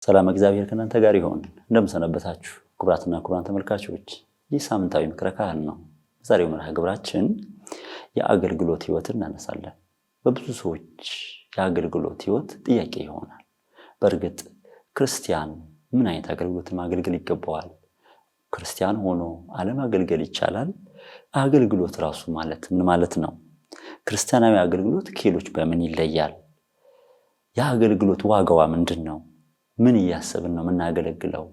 ሰላም እግዚአብሔር ከእናንተ ጋር ይሁን። እንደምሰነበታችሁ ክቡራትና ክቡራን ተመልካቾች፣ ይህ ሳምንታዊ ምክረ ካህን ነው። ዛሬው መርሃ ግብራችን የአገልግሎት ህይወትን እናነሳለን። በብዙ ሰዎች የአገልግሎት ህይወት ጥያቄ ይሆናል። በእርግጥ ክርስቲያን ምን አይነት አገልግሎት ማገልገል ይገባዋል? ክርስቲያን ሆኖ አለማገልገል ይቻላል? አገልግሎት ራሱ ማለት ምን ማለት ነው? ክርስቲያናዊ አገልግሎት ከሌሎች በምን ይለያል? የአገልግሎት ዋጋዋ ምንድነው? ምን እያሰብን ነው የምናገለግለው?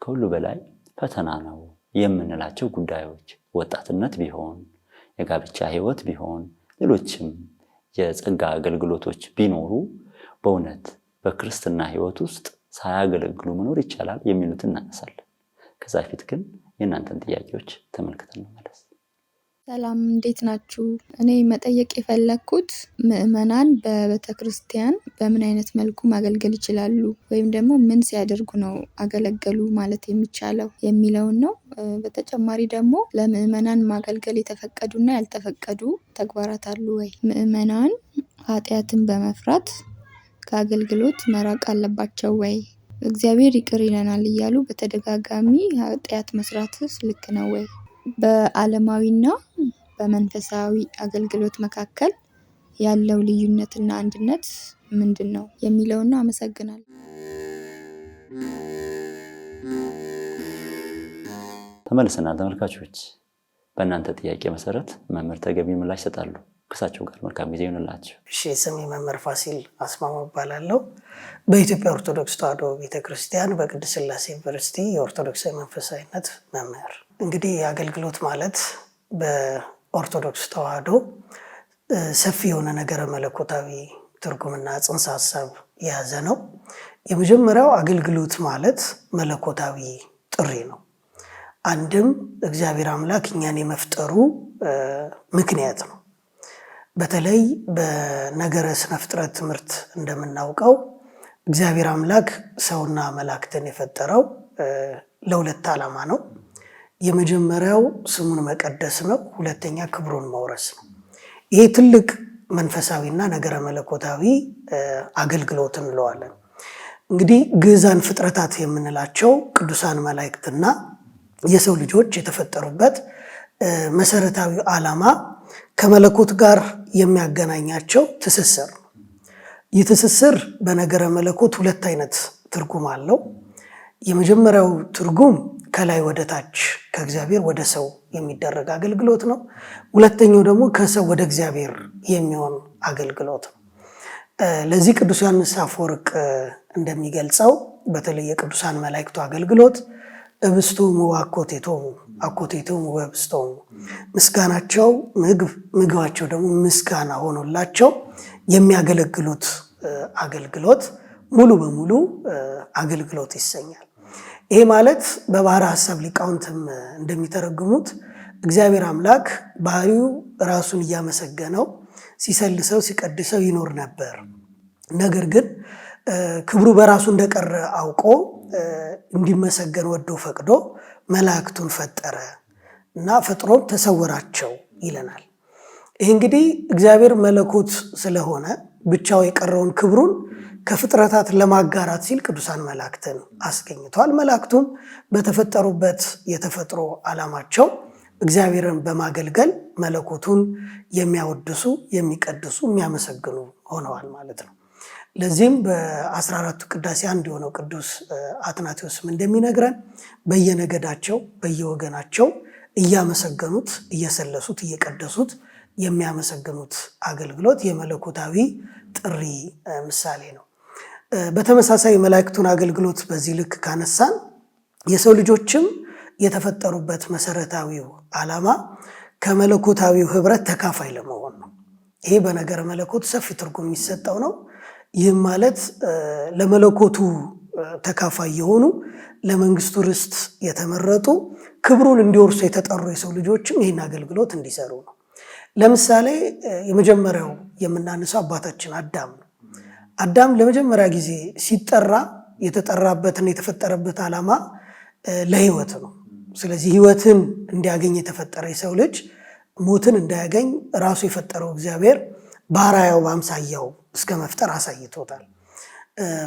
ከሁሉ በላይ ፈተና ነው የምንላቸው ጉዳዮች ወጣትነት ቢሆን፣ የጋብቻ ህይወት ቢሆን፣ ሌሎችም የጸጋ አገልግሎቶች ቢኖሩ በእውነት በክርስትና ህይወት ውስጥ ሳያገለግሉ መኖር ይቻላል የሚሉትን እናነሳለን። ከዛ ፊት ግን የእናንተን ጥያቄዎች ተመልክተን እንመለስ። ሰላም እንዴት ናችሁ? እኔ መጠየቅ የፈለኩት ምዕመናን በቤተክርስቲያን በምን አይነት መልኩ ማገልገል ይችላሉ ወይም ደግሞ ምን ሲያደርጉ ነው አገለገሉ ማለት የሚቻለው የሚለውን ነው። በተጨማሪ ደግሞ ለምዕመናን ማገልገል የተፈቀዱና ያልተፈቀዱ ተግባራት አሉ ወይ? ምዕመናን ኃጢአትን በመፍራት ከአገልግሎት መራቅ አለባቸው ወይ? እግዚአብሔር ይቅር ይለናል እያሉ በተደጋጋሚ ኃጢአት መስራትስ ልክ ነው ወይ? በዓለማዊና በመንፈሳዊ አገልግሎት መካከል ያለው ልዩነትና አንድነት ምንድነው የሚለውና አመሰግናለሁ። ተመልሰናል ተመልካቾች። በእናንተ ጥያቄ መሰረት መምህር ተገቢ ምላሽ ይሰጣሉ። ከሳቸው ጋር መልካም ጊዜ ይሁንላችሁ። እሺ፣ ስሜ መምህር ፋሲል አስማማው እባላለሁ። በኢትዮጵያ ኦርቶዶክስ ተዋሕዶ ቤተክርስቲያን በቅድስት ሥላሴ ዩኒቨርሲቲ የኦርቶዶክሳዊ መንፈሳዊነት መምህር። እንግዲህ አገልግሎት ማለት በኦርቶዶክስ ተዋሕዶ ሰፊ የሆነ ነገረ መለኮታዊ ትርጉምና ጽንሰ ሐሳብ የያዘ ነው። የመጀመሪያው አገልግሎት ማለት መለኮታዊ ጥሪ ነው። አንድም እግዚአብሔር አምላክ እኛን የመፍጠሩ ምክንያት ነው። በተለይ በነገረ ስነ ፍጥረት ትምህርት እንደምናውቀው እግዚአብሔር አምላክ ሰውና መላእክትን የፈጠረው ለሁለት ዓላማ ነው። የመጀመሪያው ስሙን መቀደስ ነው። ሁለተኛ ክብሩን መውረስ ነው። ይሄ ትልቅ መንፈሳዊና ነገረ መለኮታዊ አገልግሎት እንለዋለን። እንግዲህ ግዕዛን ፍጥረታት የምንላቸው ቅዱሳን መላእክትና የሰው ልጆች የተፈጠሩበት መሰረታዊ ዓላማ ከመለኮት ጋር የሚያገናኛቸው ትስስር ነው። ይህ ትስስር በነገረ መለኮት ሁለት አይነት ትርጉም አለው። የመጀመሪያው ትርጉም ከላይ ወደ ታች ከእግዚአብሔር ወደ ሰው የሚደረግ አገልግሎት ነው። ሁለተኛው ደግሞ ከሰው ወደ እግዚአብሔር የሚሆን አገልግሎት ነው። ለዚህ ቅዱስ ዮሐንስ አፈወርቅ እንደሚገልጸው በተለይ የቅዱሳን መላእክቱ አገልግሎት እብስቶሙ አኮቴቶሙ አኮቴቶሙ ወብስቶሙ፣ ምስጋናቸው ምግባቸው ደግሞ ምስጋና ሆኖላቸው የሚያገለግሉት አገልግሎት ሙሉ በሙሉ አገልግሎት ይሰኛል። ይሄ ማለት በባሕረ ሐሳብ ሊቃውንትም እንደሚተረጉሙት እግዚአብሔር አምላክ ባህሪው ራሱን እያመሰገነው ሲሰልሰው ሲቀድሰው ይኖር ነበር። ነገር ግን ክብሩ በራሱ እንደቀረ አውቆ እንዲመሰገን ወዶ ፈቅዶ መላእክቱን ፈጠረ እና ፈጥሮም ተሰወራቸው ይለናል። ይህ እንግዲህ እግዚአብሔር መለኮት ስለሆነ ብቻው የቀረውን ክብሩን ከፍጥረታት ለማጋራት ሲል ቅዱሳን መላእክትን አስገኝቷል። መላእክቱም በተፈጠሩበት የተፈጥሮ ዓላማቸው እግዚአብሔርን በማገልገል መለኮቱን የሚያወድሱ፣ የሚቀድሱ፣ የሚያመሰግኑ ሆነዋል ማለት ነው። ለዚህም በ14ቱ ቅዳሴ አንድ የሆነው ቅዱስ አትናቴዎስም እንደሚነግረን በየነገዳቸው በየወገናቸው እያመሰገኑት፣ እየሰለሱት፣ እየቀደሱት የሚያመሰግኑት አገልግሎት የመለኮታዊ ጥሪ ምሳሌ ነው። በተመሳሳይ መላእክቱን አገልግሎት በዚህ ልክ ካነሳን የሰው ልጆችም የተፈጠሩበት መሰረታዊው ዓላማ ከመለኮታዊው ህብረት ተካፋይ ለመሆን ነው። ይሄ በነገረ መለኮት ሰፊ ትርጉም የሚሰጠው ነው። ይህም ማለት ለመለኮቱ ተካፋይ የሆኑ ለመንግስቱ ርስት የተመረጡ ክብሩን እንዲወርሱ የተጠሩ የሰው ልጆችም ይህን አገልግሎት እንዲሰሩ ነው። ለምሳሌ የመጀመሪያው የምናነሳው አባታችን አዳም ነው። አዳም ለመጀመሪያ ጊዜ ሲጠራ የተጠራበትና የተፈጠረበት ዓላማ ለህይወት ነው። ስለዚህ ህይወትን እንዲያገኝ የተፈጠረ የሰው ልጅ ሞትን እንዳያገኝ ራሱ የፈጠረው እግዚአብሔር በአርአያው በአምሳያው እስከ መፍጠር አሳይቶታል።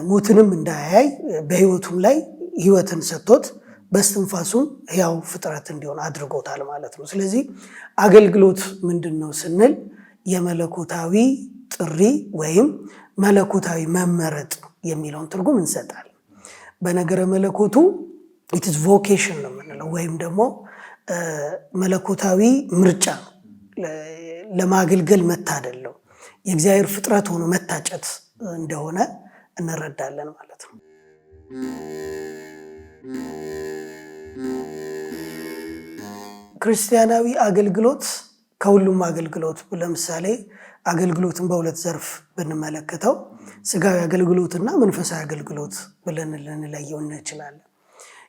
ሞትንም እንዳያይ በህይወቱም ላይ ህይወትን ሰጥቶት በስትንፋሱም ሕያው ፍጥረት እንዲሆን አድርጎታል ማለት ነው። ስለዚህ አገልግሎት ምንድን ነው ስንል የመለኮታዊ ጥሪ ወይም መለኮታዊ መመረጥ የሚለውን ትርጉም እንሰጣለን። በነገረ መለኮቱ ኢትስ ቮኬሽን ነው የምንለው ወይም ደግሞ መለኮታዊ ምርጫ ለማገልገል መታደል ነው። የእግዚአብሔር ፍጥረት ሆኖ መታጨት እንደሆነ እንረዳለን ማለት ነው። ክርስቲያናዊ አገልግሎት ከሁሉም አገልግሎት ለምሳሌ አገልግሎትን በሁለት ዘርፍ ብንመለከተው ስጋዊ አገልግሎትና መንፈሳዊ አገልግሎት ብለን ልንለየው እንችላለን።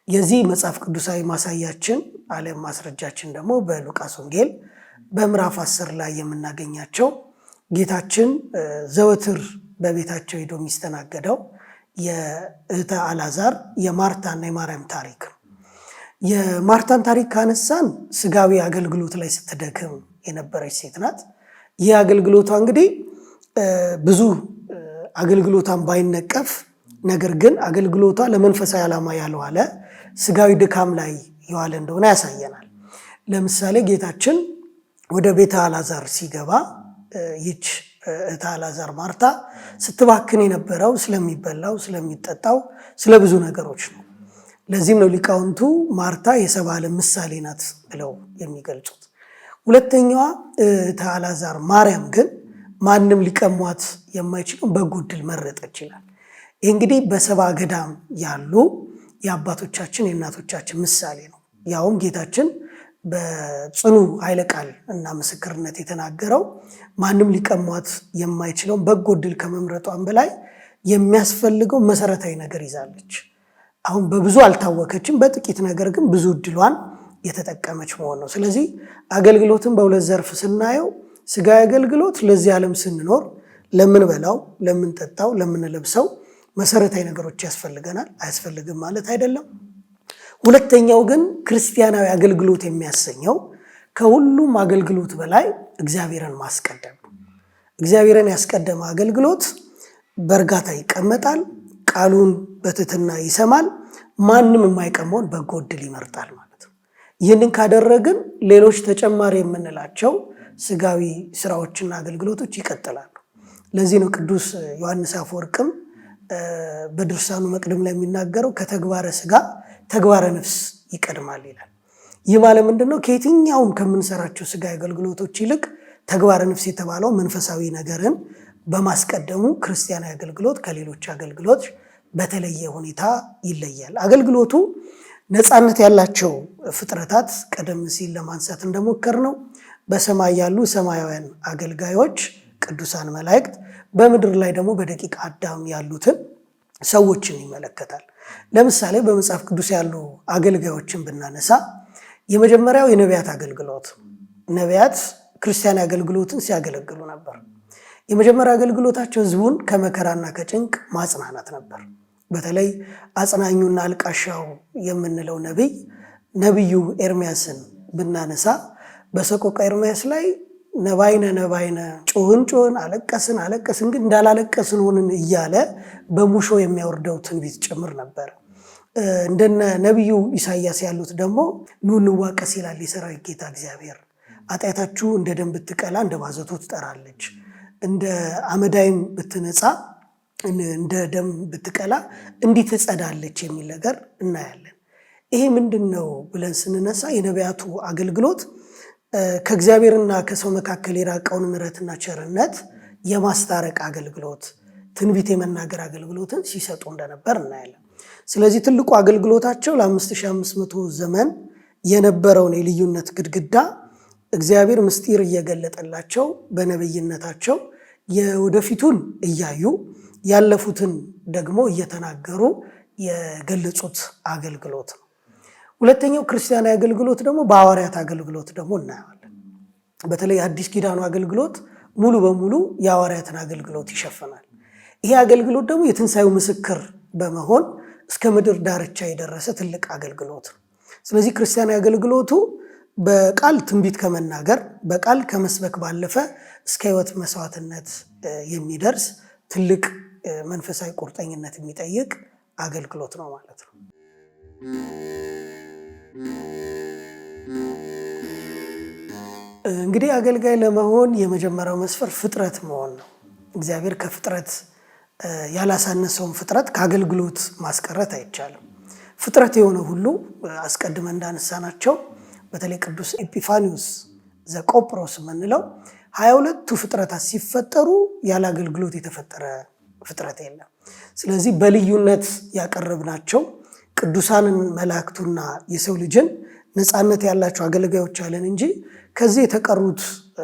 የዚህ መጽሐፍ ቅዱሳዊ ማሳያችን አለም ማስረጃችን ደግሞ በሉቃስ ወንጌል በምዕራፍ 10 ላይ የምናገኛቸው ጌታችን ዘወትር በቤታቸው ሄዶ የሚስተናገደው የእህተ አልዓዛር የማርታና የማርያም ታሪክ። የማርታን ታሪክ ካነሳን ስጋዊ አገልግሎት ላይ ስትደክም የነበረች ሴት ናት። ይህ አገልግሎቷ እንግዲህ ብዙ አገልግሎቷን ባይነቀፍ፣ ነገር ግን አገልግሎቷ ለመንፈሳዊ ዓላማ ያልዋለ ስጋዊ ድካም ላይ የዋለ እንደሆነ ያሳየናል። ለምሳሌ ጌታችን ወደ ቤተ አልዓዛር ሲገባ ይች እህተ አልዓዛር ማርታ ስትባክን የነበረው ስለሚበላው፣ ስለሚጠጣው፣ ስለ ብዙ ነገሮች ነው። ለዚህም ነው ሊቃውንቱ ማርታ የሰብአ ዓለም ምሳሌ ናት ብለው የሚገልጹት። ሁለተኛዋ እህተ አልዓዛር ማርያም ግን ማንም ሊቀሟት የማይችለው በጎ ዕድል መረጠች ይላል። ይህ እንግዲህ በሰብአ ገዳም ያሉ የአባቶቻችን የእናቶቻችን ምሳሌ ነው። ያውም ጌታችን በጽኑ ኃይለ ቃል እና ምስክርነት የተናገረው ማንም ሊቀሟት የማይችለውን በጎ ዕድል ከመምረጧን በላይ የሚያስፈልገው መሰረታዊ ነገር ይዛለች። አሁን በብዙ አልታወከችም፣ በጥቂት ነገር ግን ብዙ ዕድሏን የተጠቀመች መሆን ነው። ስለዚህ አገልግሎትን በሁለት ዘርፍ ስናየው ስጋዊ አገልግሎት ለዚህ ዓለም ስንኖር ለምንበላው፣ ለምንጠጣው፣ ለምንለብሰው መሰረታዊ ነገሮች ያስፈልገናል። አያስፈልግም ማለት አይደለም። ሁለተኛው ግን ክርስቲያናዊ አገልግሎት የሚያሰኘው ከሁሉም አገልግሎት በላይ እግዚአብሔርን ማስቀደም ነው። እግዚአብሔርን ያስቀደመ አገልግሎት በእርጋታ ይቀመጣል፣ ቃሉን በትህትና ይሰማል፣ ማንም የማይቀመውን በጎ ዕድል ይመርጣል ማለት ነው። ይህንን ካደረግን ሌሎች ተጨማሪ የምንላቸው ስጋዊ ስራዎችና አገልግሎቶች ይቀጥላሉ። ለዚህ ነው ቅዱስ ዮሐንስ አፈወርቅም በድርሳኑ መቅድም ላይ የሚናገረው ከተግባረ ስጋ ተግባረ ነፍስ ይቀድማል ይላል። ይህ ማለት ምንድነው? ከየትኛውም ከምንሰራቸው ስጋዊ አገልግሎቶች ይልቅ ተግባረ ነፍስ የተባለው መንፈሳዊ ነገርን በማስቀደሙ ክርስቲያናዊ አገልግሎት ከሌሎች አገልግሎት በተለየ ሁኔታ ይለያል። አገልግሎቱ ነፃነት ያላቸው ፍጥረታት ቀደም ሲል ለማንሳት እንደሞከር ነው በሰማይ ያሉ ሰማያውያን አገልጋዮች ቅዱሳን መላእክት፣ በምድር ላይ ደግሞ በደቂቀ አዳም ያሉትን ሰዎችን ይመለከታል። ለምሳሌ በመጽሐፍ ቅዱስ ያሉ አገልጋዮችን ብናነሳ የመጀመሪያው የነቢያት አገልግሎት። ነቢያት ክርስቲያናዊ አገልግሎትን ሲያገለግሉ ነበር። የመጀመሪያ አገልግሎታቸው ህዝቡን ከመከራና ከጭንቅ ማጽናናት ነበር። በተለይ አጽናኙና አልቃሻው የምንለው ነቢዩ ኤርምያስን ብናነሳ በሰቆቃ ኤርምያስ ላይ ነባይነ ጮህን አለቀስን ግን እንዳላለቀስን ሆንን እያለ በሙሾ የሚያወርደው ትንቢት ጭምር ነበር። እንደነ ነቢዩ ኢሳያስ ያሉት ደግሞ ኑ እንዋቀስ ይላል የሰራዊት ጌታ እግዚአብሔር፣ ኃጢአታችሁ እንደ ደም ብትቀላ እንደ ባዘቶ ትጠራለች፣ እንደ አመዳይም ብትነጻ እንደ ደም ብትቀላ እንዲህ ትጸዳለች የሚል ነገር እናያለን። ይሄ ምንድን ነው ብለን ስንነሳ የነቢያቱ አገልግሎት ከእግዚአብሔርና ከሰው መካከል የራቀውን ምሕረትና ቸርነት የማስታረቅ አገልግሎት፣ ትንቢት የመናገር አገልግሎትን ሲሰጡ እንደነበር እናያለን። ስለዚህ ትልቁ አገልግሎታቸው ለ5500 ዘመን የነበረውን የልዩነት ግድግዳ እግዚአብሔር ምስጢር እየገለጠላቸው በነብይነታቸው የወደፊቱን እያዩ ያለፉትን ደግሞ እየተናገሩ የገለጹት አገልግሎት ነው። ሁለተኛው ክርስቲያናዊ አገልግሎት ደግሞ በሐዋርያት አገልግሎት ደግሞ እናያለን። በተለይ አዲስ ኪዳኑ አገልግሎት ሙሉ በሙሉ የሐዋርያትን አገልግሎት ይሸፍናል። ይሄ አገልግሎት ደግሞ የትንሣኤው ምስክር በመሆን እስከ ምድር ዳርቻ የደረሰ ትልቅ አገልግሎት ነው። ስለዚህ ክርስቲያናዊ አገልግሎቱ በቃል ትንቢት ከመናገር በቃል ከመስበክ ባለፈ እስከ ሕይወት መስዋዕትነት የሚደርስ ትልቅ መንፈሳዊ ቁርጠኝነት የሚጠይቅ አገልግሎት ነው ማለት ነው። እንግዲህ አገልጋይ ለመሆን የመጀመሪያው መስፈር ፍጥረት መሆን ነው። እግዚአብሔር ከፍጥረት ያላሳነሰውን ፍጥረት ከአገልግሎት ማስቀረት አይቻልም። ፍጥረት የሆነ ሁሉ አስቀድመን እንዳነሳናቸው በተለይ ቅዱስ ኤጲፋኒዮስ ዘቆጵሮስ የምንለው 22ቱ ፍጥረታት ሲፈጠሩ ያለ አገልግሎት የተፈጠረ ፍጥረት የለም። ስለዚህ በልዩነት ያቀረብናቸው ቅዱሳንን መላእክቱና የሰው ልጅን ነፃነት ያላቸው አገልጋዮች አለን እንጂ ከዚህ የተቀሩት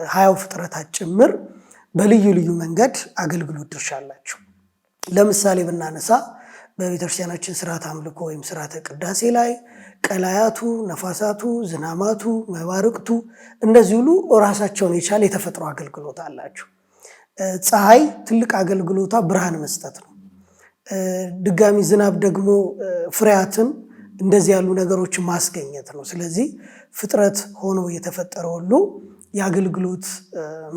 20 ፍጥረታት ጭምር በልዩ ልዩ መንገድ አገልግሎት ድርሻ አላቸው። ለምሳሌ ብናነሳ በቤተክርስቲያናችን ስርዓተ አምልኮ ወይም ስርዓተ ቅዳሴ ላይ ቀላያቱ፣ ነፋሳቱ፣ ዝናማቱ፣ መባርቅቱ እነዚህ ሁሉ ራሳቸውን የቻለ የተፈጥሮ አገልግሎት አላቸው። ፀሐይ ትልቅ አገልግሎቷ ብርሃን መስጠት ነው። ድጋሚ ዝናብ ደግሞ ፍሬያትን እንደዚህ ያሉ ነገሮችን ማስገኘት ነው። ስለዚህ ፍጥረት ሆኖ የተፈጠረ ሁሉ የአገልግሎት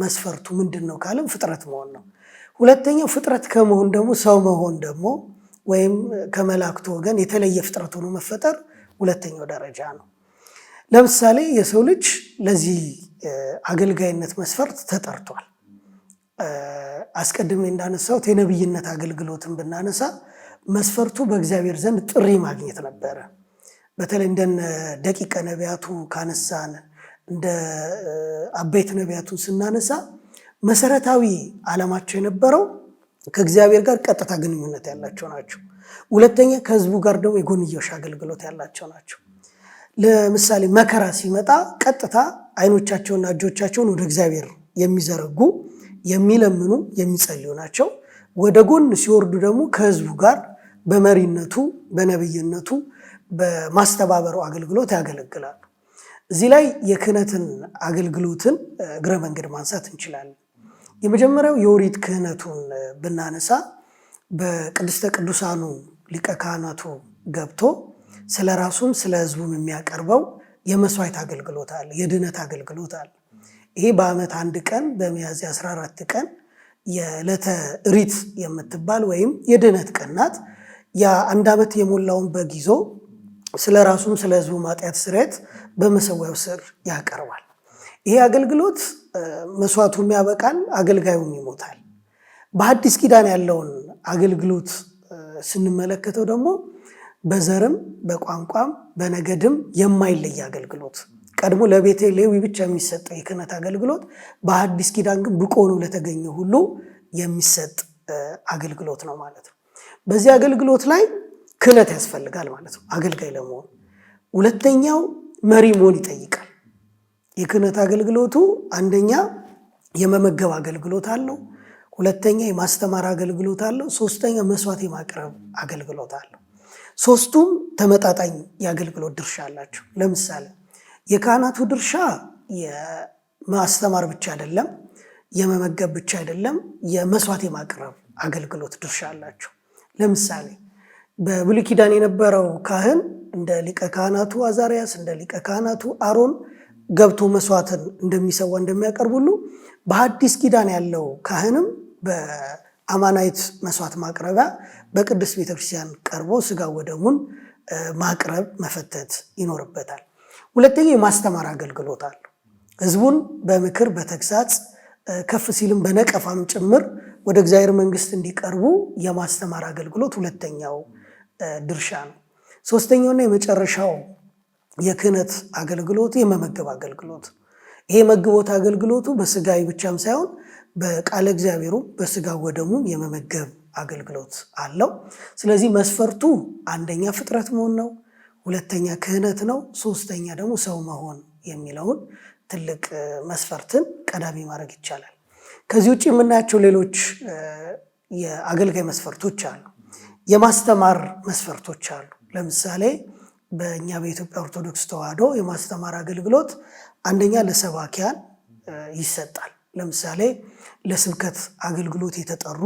መስፈርቱ ምንድን ነው ካለም ፍጥረት መሆን ነው። ሁለተኛው ፍጥረት ከመሆን ደግሞ ሰው መሆን ደግሞ ወይም ከመላእክቱ ወገን የተለየ ፍጥረት ሆኖ መፈጠር ሁለተኛው ደረጃ ነው። ለምሳሌ የሰው ልጅ ለዚህ አገልጋይነት መስፈርት ተጠርቷል። አስቀድሜ እንዳነሳሁት የነብይነት አገልግሎትን ብናነሳ መስፈርቱ በእግዚአብሔር ዘንድ ጥሪ ማግኘት ነበረ። በተለይ እንደነ ደቂቀ ነቢያቱ ካነሳን እንደ አበይት ነቢያቱን ስናነሳ መሰረታዊ ዓላማቸው የነበረው ከእግዚአብሔር ጋር ቀጥታ ግንኙነት ያላቸው ናቸው። ሁለተኛ ከህዝቡ ጋር ደግሞ የጎንዮሽ አገልግሎት ያላቸው ናቸው። ለምሳሌ መከራ ሲመጣ ቀጥታ አይኖቻቸውና እጆቻቸውን ወደ እግዚአብሔር የሚዘረጉ የሚለምኑ የሚጸልዩ ናቸው። ወደ ጎን ሲወርዱ ደግሞ ከህዝቡ ጋር በመሪነቱ በነብይነቱ በማስተባበሩ አገልግሎት ያገለግላሉ። እዚህ ላይ የክህነትን አገልግሎትን እግረ መንገድ ማንሳት እንችላለን። የመጀመሪያው የኦሪት ክህነቱን ብናነሳ በቅድስተ ቅዱሳኑ ሊቀ ካህናቱ ገብቶ ስለ ራሱም ስለ ህዝቡም የሚያቀርበው የመስዋዕት አገልግሎት አለ፣ የድህነት አገልግሎት አለ። ይሄ በዓመት አንድ ቀን በሚያዝያ 14 ቀን የዕለተ ሪት የምትባል ወይም የድህነት ቀን ናት። የአንድ ዓመት የሞላውን በግ ይዞ ስለ ራሱም ስለ ህዝቡ ኃጢአት ስርየት በመሰዊያው ስር ያቀርባል። ይሄ አገልግሎት መስዋዕቱም ያበቃል፣ አገልጋዩም ይሞታል። በሐዲስ ኪዳን ያለውን አገልግሎት ስንመለከተው ደግሞ በዘርም በቋንቋም በነገድም የማይለይ አገልግሎት፣ ቀድሞ ለቤተ ሌዊ ብቻ የሚሰጠው የክህነት አገልግሎት በሐዲስ ኪዳን ግን ብቁ ሆኖ ለተገኘ ሁሉ የሚሰጥ አገልግሎት ነው ማለት ነው። በዚህ አገልግሎት ላይ ክህነት ያስፈልጋል ማለት ነው አገልጋይ ለመሆን። ሁለተኛው መሪ መሆን ይጠይቃል። የክህነት አገልግሎቱ አንደኛ የመመገብ አገልግሎት አለው፣ ሁለተኛ የማስተማር አገልግሎት አለው፣ ሶስተኛ መስዋዕት የማቅረብ አገልግሎት አለው። ሶስቱም ተመጣጣኝ የአገልግሎት ድርሻ አላቸው። ለምሳሌ የካህናቱ ድርሻ የማስተማር ብቻ አይደለም፣ የመመገብ ብቻ አይደለም፣ የመስዋዕት የማቅረብ አገልግሎት ድርሻ አላቸው። ለምሳሌ በብሉይ ኪዳን የነበረው ካህን እንደ ሊቀ ካህናቱ አዛርያስ እንደ ሊቀ ካህናቱ አሮን ገብቶ መስዋዕትን እንደሚሰዋ እንደሚያቀርብ ሁሉ በሐዲስ ኪዳን ያለው ካህንም በአማናዊት መስዋዕት ማቅረቢያ በቅድስት ቤተክርስቲያን ቀርቦ ስጋ ወደሙን ማቅረብ መፈተት ይኖርበታል። ሁለተኛ የማስተማር አገልግሎት አለው። ህዝቡን በምክር በተግሳጽ ከፍ ሲልም በነቀፋም ጭምር ወደ እግዚአብሔር መንግስት እንዲቀርቡ የማስተማር አገልግሎት ሁለተኛው ድርሻ ነው። ሶስተኛውና የመጨረሻው የክህነት አገልግሎት የመመገብ አገልግሎት። ይሄ መግቦት አገልግሎቱ በስጋዊ ብቻም ሳይሆን በቃለ እግዚአብሔሩ በስጋ ወደሙ የመመገብ አገልግሎት አለው። ስለዚህ መስፈርቱ አንደኛ ፍጥረት መሆን ነው፣ ሁለተኛ ክህነት ነው፣ ሶስተኛ ደግሞ ሰው መሆን የሚለውን ትልቅ መስፈርትን ቀዳሚ ማድረግ ይቻላል። ከዚህ ውጭ የምናያቸው ሌሎች የአገልጋይ መስፈርቶች አሉ። የማስተማር መስፈርቶች አሉ። ለምሳሌ በእኛ በኢትዮጵያ ኦርቶዶክስ ተዋሕዶ የማስተማር አገልግሎት አንደኛ ለሰባኪያን ይሰጣል። ለምሳሌ ለስብከት አገልግሎት የተጠሩ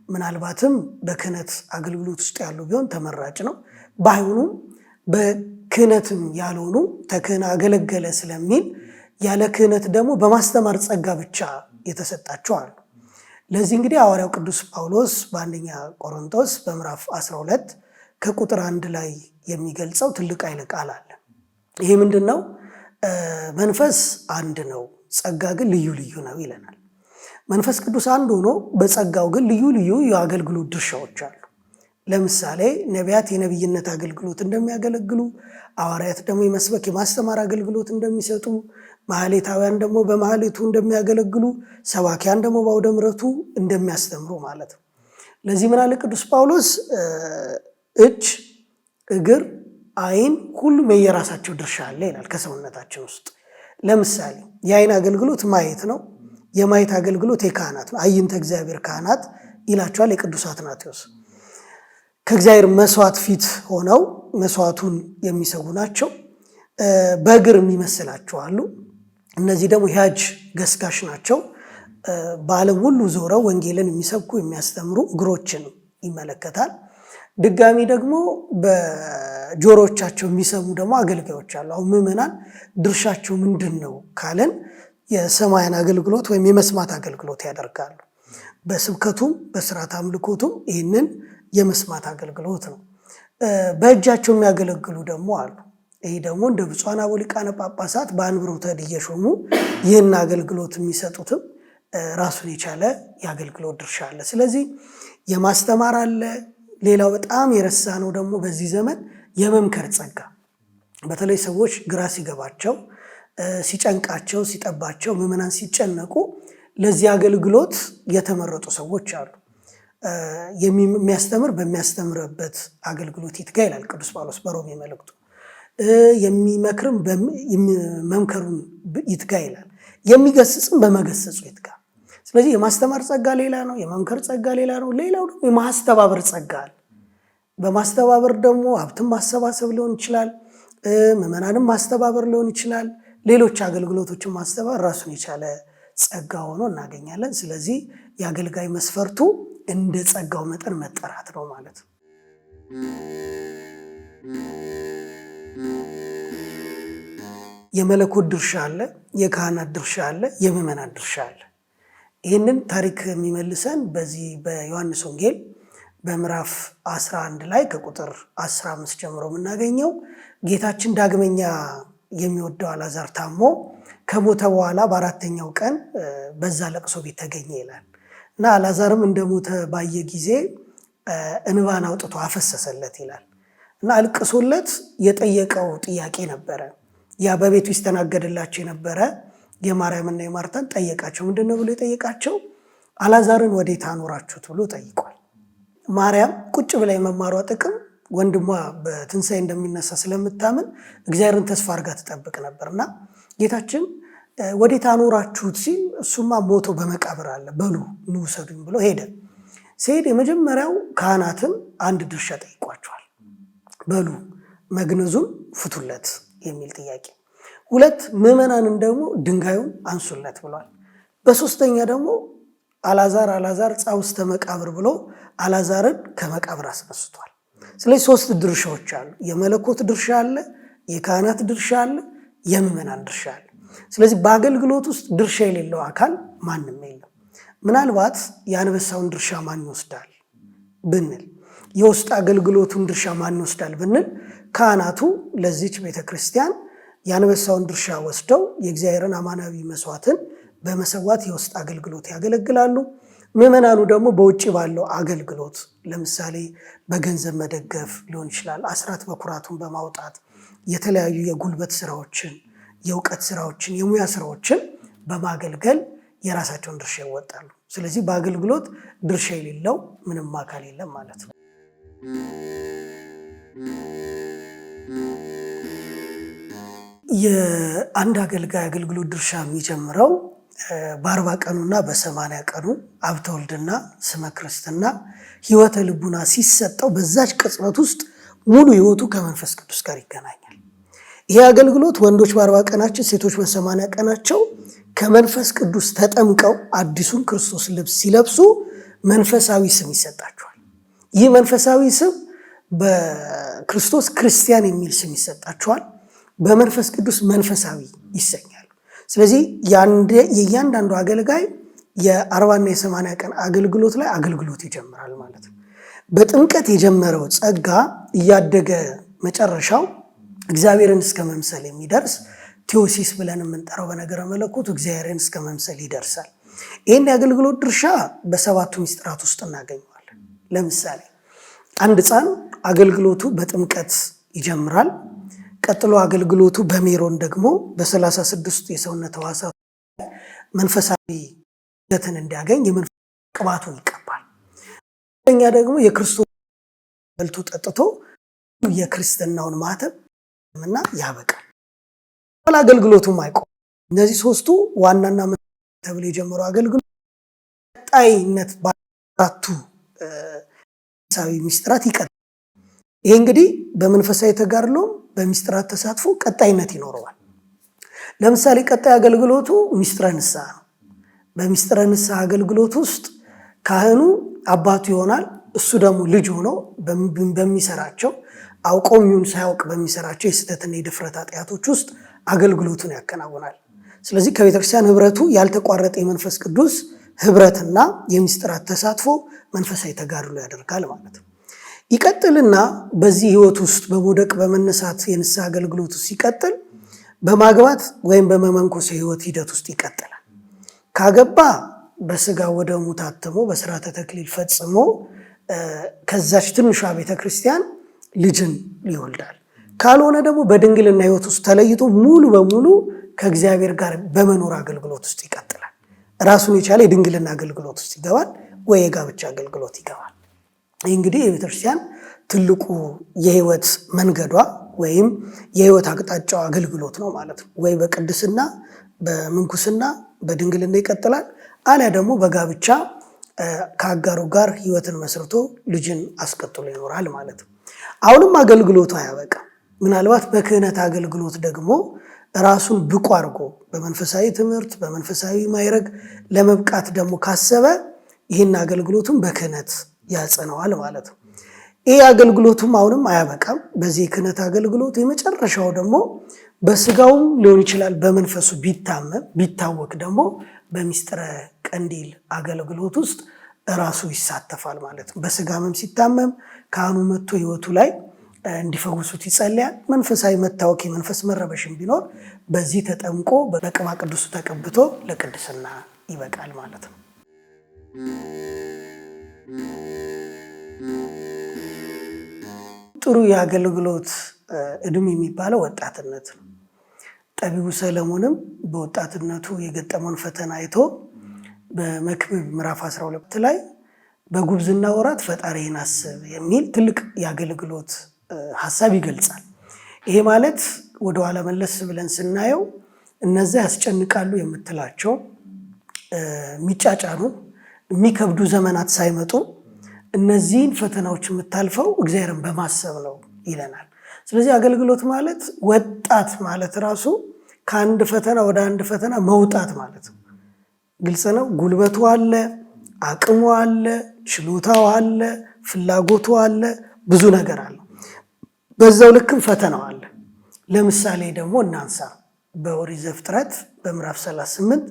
ምናልባትም በክህነት አገልግሎት ውስጥ ያሉ ቢሆን ተመራጭ ነው። ባይሆኑም በክህነትም ያልሆኑ ተክህነ አገለገለ ስለሚል ያለ ክህነት ደግሞ በማስተማር ጸጋ ብቻ የተሰጣቸው አሉ። ለዚህ እንግዲህ ሐዋርያው ቅዱስ ጳውሎስ በአንደኛ ቆሮንቶስ በምዕራፍ 12 ከቁጥር 1 ላይ የሚገልጸው ትልቅ ኃይለ ቃል አለ። ይሄ ምንድነው? መንፈስ አንድ ነው፣ ጸጋ ግን ልዩ ልዩ ነው ይለናል። መንፈስ ቅዱስ አንድ ሆኖ በጸጋው ግን ልዩ ልዩ የአገልግሎት ድርሻዎች አሉ። ለምሳሌ ነቢያት የነቢይነት አገልግሎት እንደሚያገለግሉ፣ ሐዋርያት ደግሞ የመስበክ የማስተማር አገልግሎት እንደሚሰጡ፣ ማህሌታውያን ደግሞ በማህሌቱ እንደሚያገለግሉ፣ ሰባኪያን ደግሞ በአውደ ምሕረቱ እንደሚያስተምሩ ማለት ነው። ለዚህ ምን አለ ቅዱስ ጳውሎስ? እጅ፣ እግር፣ ዓይን ሁሉም የየራሳቸው ድርሻ አለ ይላል ከሰውነታችን ውስጥ። ለምሳሌ የዓይን አገልግሎት ማየት ነው። የማየት አገልግሎት የካህናት ነው። አይንተ እግዚአብሔር ካህናት ይላቸዋል የቅዱስ አትናቴዎስ። ከእግዚአብሔር መስዋዕት ፊት ሆነው መስዋዕቱን የሚሰዉ ናቸው። በእግር የሚመስላቸው አሉ። እነዚህ ደግሞ ያጅ ገስጋሽ ናቸው። በዓለም ሁሉ ዞረው ወንጌልን የሚሰብኩ የሚያስተምሩ እግሮችን ይመለከታል። ድጋሚ ደግሞ በጆሮቻቸው የሚሰሙ ደግሞ አገልጋዮች አሉ። አሁን ምዕመናን ድርሻቸው ምንድን ነው ካለን የሰማያን አገልግሎት ወይም የመስማት አገልግሎት ያደርጋሉ። በስብከቱም በስርዓት አምልኮቱም ይህንን የመስማት አገልግሎት ነው። በእጃቸው የሚያገለግሉ ደግሞ አሉ። ይህ ደግሞ እንደ ብፁዓን አበው ሊቃነ ጳጳሳት በአንብሮተ እድ እየሾሙ ይህን አገልግሎት የሚሰጡትም ራሱን የቻለ የአገልግሎት ድርሻ አለ። ስለዚህ የማስተማር አለ። ሌላው በጣም የረሳ ነው ደግሞ በዚህ ዘመን የመምከር ጸጋ። በተለይ ሰዎች ግራ ሲገባቸው፣ ሲጨንቃቸው፣ ሲጠባቸው፣ ምዕመናን ሲጨነቁ ለዚህ አገልግሎት የተመረጡ ሰዎች አሉ። የሚያስተምር በሚያስተምርበት አገልግሎት ይትጋ ይላል ቅዱስ ጳውሎስ በሮሜ መልእክቱ። የሚመክርም መምከሩን ይትጋ ይላል። የሚገስጽም በመገሰጹ ይትጋ። ስለዚህ የማስተማር ጸጋ ሌላ ነው፣ የመምከር ጸጋ ሌላ ነው። ሌላው ደግሞ የማስተባበር ጸጋ አለ። በማስተባበር ደግሞ ሀብትን ማሰባሰብ ሊሆን ይችላል፣ ምዕመናንም ማስተባበር ሊሆን ይችላል። ሌሎች አገልግሎቶችን ማስተባበር ራሱን የቻለ ጸጋ ሆኖ እናገኛለን። ስለዚህ የአገልጋይ መስፈርቱ እንደ ጸጋው መጠን መጠራት ነው ማለት ነው። የመለኮት ድርሻ አለ፣ የካህናት ድርሻ አለ፣ የምዕመናን ድርሻ አለ። ይህንን ታሪክ የሚመልሰን በዚህ በዮሐንስ ወንጌል በምዕራፍ 11 ላይ ከቁጥር 15 ጀምሮ የምናገኘው ጌታችን ዳግመኛ የሚወደው አልዓዛር ታሞ ከሞተ በኋላ በአራተኛው ቀን በዛ ለቅሶ ቤት ተገኘ ይላል እና አልዓዛርም እንደሞተ ባየ ጊዜ እንባን አውጥቶ አፈሰሰለት ይላል እና አልቅሶለት የጠየቀው ጥያቄ ነበረ። ያ በቤቱ ይስተናገድላቸው የነበረ የማርያምና የማርታን ጠየቃቸው። ምንድነው ብሎ የጠየቃቸው? አልዓዛርን ወዴት አኖራችሁት ብሎ ጠይቋል። ማርያም ቁጭ ብላ የመማሯ ጥቅም ወንድሟ በትንሣኤ እንደሚነሳ ስለምታምን እግዚአብሔርን ተስፋ አድርጋ ትጠብቅ ነበርና ጌታችን ወዴት አኖራችሁት ሲል እሱማ ሞቶ በመቃብር አለ፣ በሉ ኑ ውሰዱኝ ብሎ ሄደ። ሲሄድ የመጀመሪያው ካህናትን አንድ ድርሻ ጠይቋቸዋል። በሉ መግነዙን ፍቱለት የሚል ጥያቄ። ሁለት ምዕመናንን ደግሞ ድንጋዩን አንሱለት ብሏል። በሶስተኛ ደግሞ አልዓዛር ጻ ውስተ መቃብር ብሎ አልዓዛርን ከመቃብር አስነስቷል። ስለዚህ ሶስት ድርሻዎች አሉ። የመለኮት ድርሻ አለ፣ የካህናት ድርሻ አለ፣ የምዕመናን ድርሻ አለ። ስለዚህ በአገልግሎት ውስጥ ድርሻ የሌለው አካል ማንም የለም። ምናልባት የአንበሳውን ድርሻ ማን ይወስዳል ብንል፣ የውስጥ አገልግሎቱን ድርሻ ማን ይወስዳል ብንል፣ ካህናቱ ለዚች ቤተክርስቲያን የአንበሳውን ድርሻ ወስደው የእግዚአብሔርን አማናዊ መስዋዕትን በመሰዋት የውስጥ አገልግሎት ያገለግላሉ። ምዕመናኑ ደግሞ በውጭ ባለው አገልግሎት ለምሳሌ በገንዘብ መደገፍ ሊሆን ይችላል፣ አስራት በኩራቱን በማውጣት የተለያዩ የጉልበት ስራዎችን፣ የእውቀት ስራዎችን፣ የሙያ ስራዎችን በማገልገል የራሳቸውን ድርሻ ይወጣሉ። ስለዚህ በአገልግሎት ድርሻ የሌለው ምንም አካል የለም ማለት ነው። የአንድ አገልጋይ አገልግሎት ድርሻ የሚጀምረው በ40 ቀኑና በ80 ቀኑ ሀብተ ወልድና ስመ ክርስትና ሕይወተ ልቡና ሲሰጠው በዛች ቅጽበት ውስጥ ሙሉ ሕይወቱ ከመንፈስ ቅዱስ ጋር ይገናኛል። ይህ አገልግሎት ወንዶች በ40 ቀናቸው፣ ሴቶች በ80 ቀናቸው ከመንፈስ ቅዱስ ተጠምቀው አዲሱን ክርስቶስ ልብስ ሲለብሱ መንፈሳዊ ስም ይሰጣቸዋል። ይህ መንፈሳዊ ስም በክርስቶስ ክርስቲያን የሚል ስም ይሰጣቸዋል። በመንፈስ ቅዱስ መንፈሳዊ ይሰኛሉ። ስለዚህ የእያንዳንዱ አገልጋይ የ40 እና የ80 ቀን አገልግሎት ላይ አገልግሎት ይጀምራል ማለት ነው። በጥምቀት የጀመረው ጸጋ እያደገ መጨረሻው እግዚአብሔርን እስከ መምሰል የሚደርስ ቴዎሲስ ብለን የምንጠራው በነገረ መለኮቱ እግዚአብሔርን እስከ መምሰል ይደርሳል። ይህን የአገልግሎት ድርሻ በሰባቱ ምስጢራት ውስጥ እናገኘዋለን። ለምሳሌ አንድ ሕፃን አገልግሎቱ በጥምቀት ይጀምራል። ቀጥሎ አገልግሎቱ በሜሮን ደግሞ በ36 የሰውነት ሕዋሳት መንፈሳዊ ሂደትን እንዲያገኝ የመንፈስ ቅባቱን ይቀባል። ሁለተኛ ደግሞ የክርስቶስ በልቶ ጠጥቶ የክርስትናውን ማተብ እና ያበቃል። አገልግሎቱም አይቆም። እነዚህ ሶስቱ ዋናና ተብሎ የጀመረው አገልግሎት ቀጣይነት በአራቱ መንፈሳዊ ምስጢራት ይቀጥላል። ይሄ እንግዲህ በመንፈሳዊ ተጋድሎ በምስጢራት ተሳትፎ ቀጣይነት ይኖረዋል። ለምሳሌ ቀጣይ አገልግሎቱ ምስጢረ ንስሐ ነው። በምስጢረ ንስሐ አገልግሎት ውስጥ ካህኑ አባቱ ይሆናል። እሱ ደግሞ ልጅ ሆኖ በሚሰራቸው አውቆም ይሁን ሳያውቅ በሚሰራቸው የስህተትና የድፍረት ኃጢአቶች ውስጥ አገልግሎቱን ያከናውናል። ስለዚህ ከቤተክርስቲያን ህብረቱ ያልተቋረጠ የመንፈስ ቅዱስ ህብረትና የምስጢራት ተሳትፎ መንፈሳዊ ተጋድሎ ያደርጋል ማለት ነው። ይቀጥልና በዚህ ህይወት ውስጥ በመውደቅ በመነሳት የንስሐ አገልግሎት ውስጥ ሲቀጥል በማግባት ወይም በመመንኮስ ህይወት ሂደት ውስጥ ይቀጥላል። ካገባ በስጋ ወደ ደሙ ታትሞ በስርዓተ ተክሊል ፈጽሞ ከዛች ትንሿ ቤተክርስቲያን ልጅን ይወልዳል። ካልሆነ ደግሞ በድንግልና ህይወት ውስጥ ተለይቶ ሙሉ በሙሉ ከእግዚአብሔር ጋር በመኖር አገልግሎት ውስጥ ይቀጥላል። ራሱን የቻለ የድንግልና አገልግሎት ውስጥ ይገባል ወይ የጋብቻ አገልግሎት ይገባል። ይህ እንግዲህ የቤተክርስቲያን ትልቁ የህይወት መንገዷ ወይም የህይወት አቅጣጫው አገልግሎት ነው ማለት ነው። ወይ በቅድስና በምንኩስና በድንግልና ይቀጥላል፣ አሊያ ደግሞ በጋብቻ ከአጋሩ ጋር ህይወትን መስርቶ ልጅን አስቀጥሎ ይኖራል ማለት ነው። አሁንም አገልግሎቱ አያበቃም። ምናልባት በክህነት አገልግሎት ደግሞ ራሱን ብቁ አድርጎ በመንፈሳዊ ትምህርት በመንፈሳዊ ማዕረግ ለመብቃት ደግሞ ካሰበ ይህን አገልግሎቱም በክህነት ያጸነዋል ማለት ነው። ይህ አገልግሎቱም አሁንም አያበቃም። በዚህ የክህነት አገልግሎት የመጨረሻው ደግሞ በስጋውም ሊሆን ይችላል በመንፈሱ ቢታመም ቢታወክ ደግሞ በምስጢረ ቀንዲል አገልግሎት ውስጥ ራሱ ይሳተፋል ማለት ነው። በስጋ ህመም ሲታመም ካህኑ መጥቶ ህይወቱ ላይ እንዲፈውሱት ይጸልያል። መንፈሳዊ መታወክ የመንፈስ መረበሽም ቢኖር በዚህ ተጠምቆ በቅባ ቅዱሱ ተቀብቶ ለቅድስና ይበቃል ማለት ነው። ጥሩ የአገልግሎት እድሜ የሚባለው ወጣትነት ነው። ጠቢቡ ሰለሞንም በወጣትነቱ የገጠመውን ፈተና አይቶ በመክብብ ምዕራፍ 12 ላይ በጉብዝና ወራት ፈጣሪን አስብ የሚል ትልቅ የአገልግሎት ሐሳብ ይገልጻል። ይሄ ማለት ወደኋላ መለስ ብለን ስናየው እነዚያ ያስጨንቃሉ የምትላቸው የሚጫጫኑ የሚከብዱ ዘመናት ሳይመጡ እነዚህን ፈተናዎች የምታልፈው እግዚአብሔርን በማሰብ ነው ይለናል። ስለዚህ አገልግሎት ማለት ወጣት ማለት ራሱ ከአንድ ፈተና ወደ አንድ ፈተና መውጣት ማለት ነው። ግልጽ ነው። ጉልበቱ አለ፣ አቅሙ አለ፣ ችሎታው አለ፣ ፍላጎቱ አለ፣ ብዙ ነገር አለ። በዛው ልክም ፈተናው አለ። ለምሳሌ ደግሞ እናንሳ። በኦሪት ዘፍጥረት በምዕራፍ 38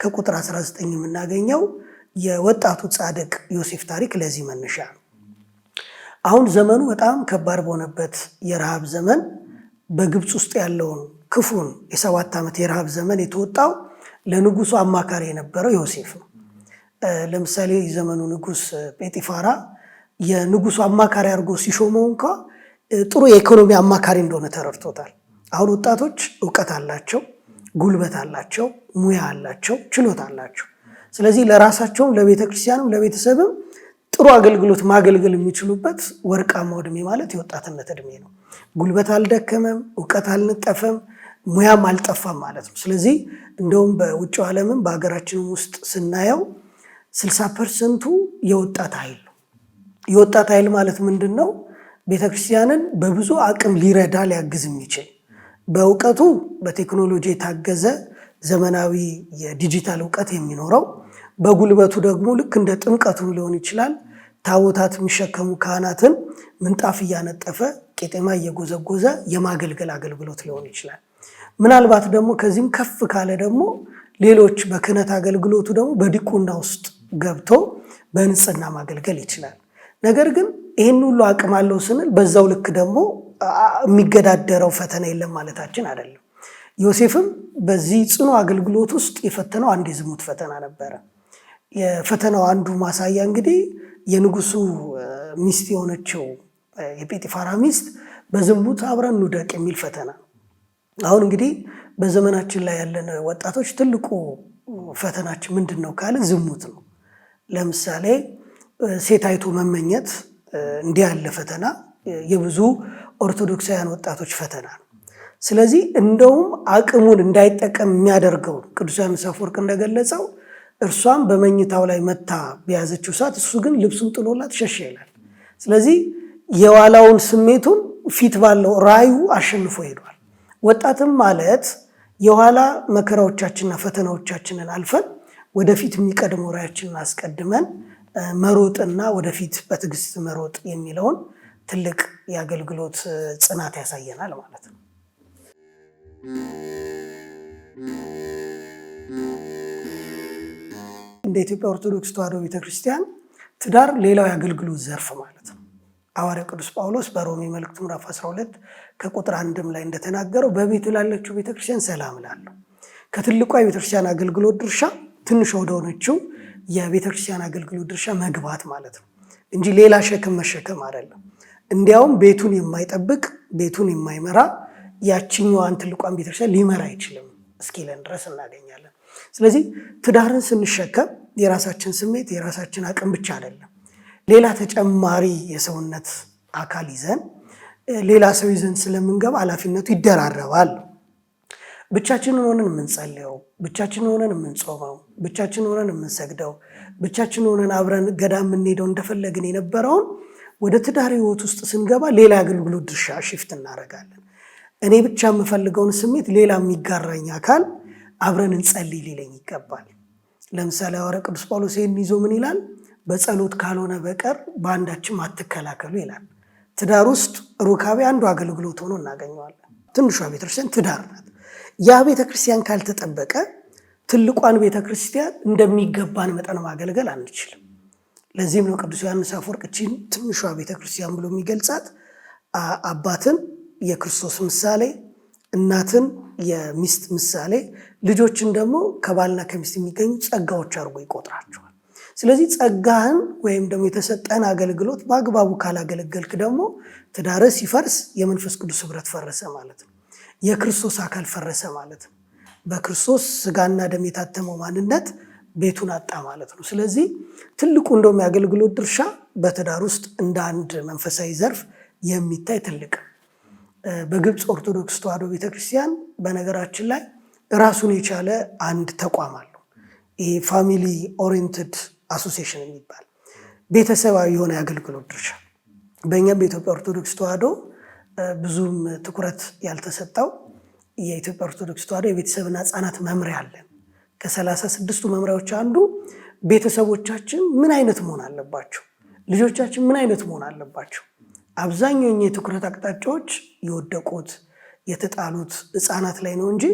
ከቁጥር 19 የምናገኘው የወጣቱ ጻድቅ ዮሴፍ ታሪክ ለዚህ መነሻ ነው። አሁን ዘመኑ በጣም ከባድ በሆነበት የረሃብ ዘመን በግብፅ ውስጥ ያለውን ክፉን የ7 ዓመት የረሃብ ዘመን የተወጣው ለንጉሱ አማካሪ የነበረው ዮሴፍ ነው። ለምሳሌ የዘመኑ ንጉስ ጴጢፋራ የንጉሱ አማካሪ አድርጎ ሲሾመው እንኳ ጥሩ የኢኮኖሚ አማካሪ እንደሆነ ተረድቶታል። አሁን ወጣቶች እውቀት አላቸው፣ ጉልበት አላቸው፣ ሙያ አላቸው፣ ችሎታ አላቸው። ስለዚህ ለራሳቸውም ለቤተክርስቲያንም ለቤተሰብም ጥሩ አገልግሎት ማገልገል የሚችሉበት ወርቃማው ዕድሜ ማለት የወጣትነት ዕድሜ ነው። ጉልበት አልደከመም፣ እውቀት አልነጠፈም፣ ሙያም አልጠፋም ማለት ነው። ስለዚህ እንደውም በውጭ ዓለምም በሀገራችንም ውስጥ ስናየው 60% የወጣት ኃይል ነው። የወጣት ኃይል ማለት ምንድን ነው? ቤተክርስቲያንን በብዙ አቅም ሊረዳ ሊያግዝ የሚችል በእውቀቱ በቴክኖሎጂ የታገዘ ዘመናዊ የዲጂታል እውቀት የሚኖረው፣ በጉልበቱ ደግሞ ልክ እንደ ጥምቀቱም ሊሆን ይችላል ታቦታት የሚሸከሙ ካህናትን ምንጣፍ እያነጠፈ ቄጤማ እየጎዘጎዘ የማገልገል አገልግሎት ሊሆን ይችላል። ምናልባት ደግሞ ከዚህም ከፍ ካለ ደግሞ ሌሎች በክህነት አገልግሎቱ ደግሞ በዲቁና ውስጥ ገብቶ በንጽህና ማገልገል ይችላል። ነገር ግን ይህን ሁሉ አቅም አለው ስንል በዛው ልክ ደግሞ የሚገዳደረው ፈተና የለም ማለታችን አይደለም። ዮሴፍም በዚህ ጽኑ አገልግሎት ውስጥ የፈተነው አንድ የዝሙት ፈተና ነበረ። የፈተናው አንዱ ማሳያ እንግዲህ የንጉሱ ሚስት የሆነችው የጴጢፋራ ሚስት በዝሙት አብረን ኑደቅ የሚል ፈተና። አሁን እንግዲህ በዘመናችን ላይ ያለን ወጣቶች ትልቁ ፈተናችን ምንድን ነው ካለ ዝሙት ነው። ለምሳሌ ሴት አይቶ መመኘት እንዲህ ያለ ፈተና የብዙ ኦርቶዶክሳውያን ወጣቶች ፈተና ነው። ስለዚህ እንደውም አቅሙን እንዳይጠቀም የሚያደርገው ቅዱስ ዮሐንስ አፈወርቅ እንደገለጸው እርሷም በመኝታው ላይ መታ በያዘችው ሰዓት እሱ ግን ልብሱን ጥሎላት ሸሸ ይላል። ስለዚህ የኋላውን ስሜቱን ፊት ባለው ራዩ አሸንፎ ሄዷል። ወጣትም ማለት የኋላ መከራዎቻችንና ፈተናዎቻችንን አልፈን ወደፊት የሚቀድመው ራያችንን አስቀድመን መሮጥና ወደፊት በትዕግስት መሮጥ የሚለውን ትልቅ የአገልግሎት ጽናት ያሳየናል ማለት ነው። እንደ ኢትዮጵያ ኦርቶዶክስ ተዋሕዶ ቤተክርስቲያን ትዳር ሌላው የአገልግሎት ዘርፍ ማለት ነው። ሐዋርያው ቅዱስ ጳውሎስ በሮሜ መልእክቱ ምዕራፍ 12 ከቁጥር 1 ላይ እንደተናገረው በቤቱ ላለችው ቤተክርስቲያን ሰላም እላለሁ። ከትልቋ የቤተክርስቲያን አገልግሎት ድርሻ ትንሽ ወደሆነችው የቤተክርስቲያን አገልግሎት ድርሻ መግባት ማለት ነው እንጂ ሌላ ሸክም መሸከም አይደለም። እንዲያውም ቤቱን የማይጠብቅ ቤቱን የማይመራ ያችኛዋን ትልቋን ቤተክርስቲያን ሊመራ አይችልም እስኪለን ድረስ እናገኛለን። ስለዚህ ትዳርን ስንሸከም የራሳችን ስሜት የራሳችን አቅም ብቻ አይደለም፣ ሌላ ተጨማሪ የሰውነት አካል ይዘን ሌላ ሰው ይዘን ስለምንገባ ኃላፊነቱ ይደራረባል። ብቻችንን ሆነን የምንጸልየው፣ ብቻችንን ሆነን የምንጾመው፣ ብቻችንን ሆነን የምንሰግደው፣ ብቻችንን ሆነን አብረን ገዳም የምንሄደው እንደፈለግን የነበረውን ወደ ትዳር ህይወት ውስጥ ስንገባ ሌላ የአገልግሎት ድርሻ ሽፍት እናደርጋለን። እኔ ብቻ የምፈልገውን ስሜት ሌላ የሚጋራኝ አካል አብረን እንጸልይ ሊለኝ ይገባል። ለምሳሌ ሐዋርያው ቅዱስ ጳውሎስ ይህን ይዞ ምን ይላል? በጸሎት ካልሆነ በቀር በአንዳችም አትከላከሉ ይላል። ትዳር ውስጥ ሩካቤ አንዱ አገልግሎት ሆኖ እናገኘዋለን። ትንሿ ቤተክርስቲያን ትዳር ናት። ያ ቤተክርስቲያን ካልተጠበቀ ትልቋን ቤተክርስቲያን እንደሚገባን መጠን ማገልገል አንችልም። ለዚህም ነው ቅዱስ ዮሐንስ አፈወርቅ እቺን ትንሿ ቤተክርስቲያን ብሎ የሚገልጻት አባትን የክርስቶስ ምሳሌ፣ እናትን የሚስት ምሳሌ፣ ልጆችን ደግሞ ከባልና ከሚስት የሚገኙ ጸጋዎች አድርጎ ይቆጥራቸዋል። ስለዚህ ጸጋህን ወይም ደግሞ የተሰጠን አገልግሎት በአግባቡ ካላገለገልክ ደግሞ ትዳርህ ሲፈርስ የመንፈስ ቅዱስ ህብረት ፈረሰ ማለት ነው። የክርስቶስ አካል ፈረሰ ማለት ነው። በክርስቶስ ስጋና ደም የታተመው ማንነት ቤቱን አጣ ማለት ነው። ስለዚህ ትልቁ እንደውም የአገልግሎት ድርሻ በትዳር ውስጥ እንደ አንድ መንፈሳዊ ዘርፍ የሚታይ ትልቅ በግብፅ ኦርቶዶክስ ተዋሕዶ ቤተክርስቲያን በነገራችን ላይ ራሱን የቻለ አንድ ተቋም አለው። ይሄ ፋሚሊ ኦሪየንትድ አሶሲዬሽን የሚባል ቤተሰባዊ የሆነ የአገልግሎት ድርሻ በእኛም በኢትዮጵያ ኦርቶዶክስ ተዋሕዶ ብዙም ትኩረት ያልተሰጠው የኢትዮጵያ ኦርቶዶክስ ተዋሕዶ የቤተሰብና ሕፃናት መምሪያ አለን። ከ36ቱ መምሪያዎች አንዱ ቤተሰቦቻችን ምን አይነት መሆን አለባቸው፣ ልጆቻችን ምን አይነት መሆን አለባቸው። አብዛኛው የትኩረት አቅጣጫዎች የወደቁት የተጣሉት ሕፃናት ላይ ነው እንጂ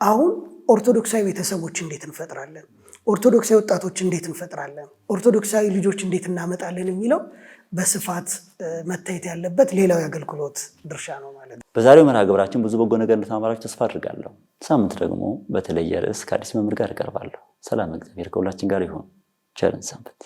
አሁን ኦርቶዶክሳዊ ቤተሰቦች እንዴት እንፈጥራለን፣ ኦርቶዶክሳዊ ወጣቶች እንዴት እንፈጥራለን፣ ኦርቶዶክሳዊ ልጆች እንዴት እናመጣለን የሚለው በስፋት መታየት ያለበት ሌላው የአገልግሎት ድርሻ ነው ማለት ነው። በዛሬው መርሃ ግብራችን ብዙ በጎ ነገር እንደተማራችሁ ተስፋ አድርጋለሁ። ሳምንት ደግሞ በተለየ ርዕስ ከአዲስ መምህር ጋር እቀርባለሁ። ሰላም እግዚአብሔር ከሁላችን ጋር ይሁን። ቸርን ሰንብት።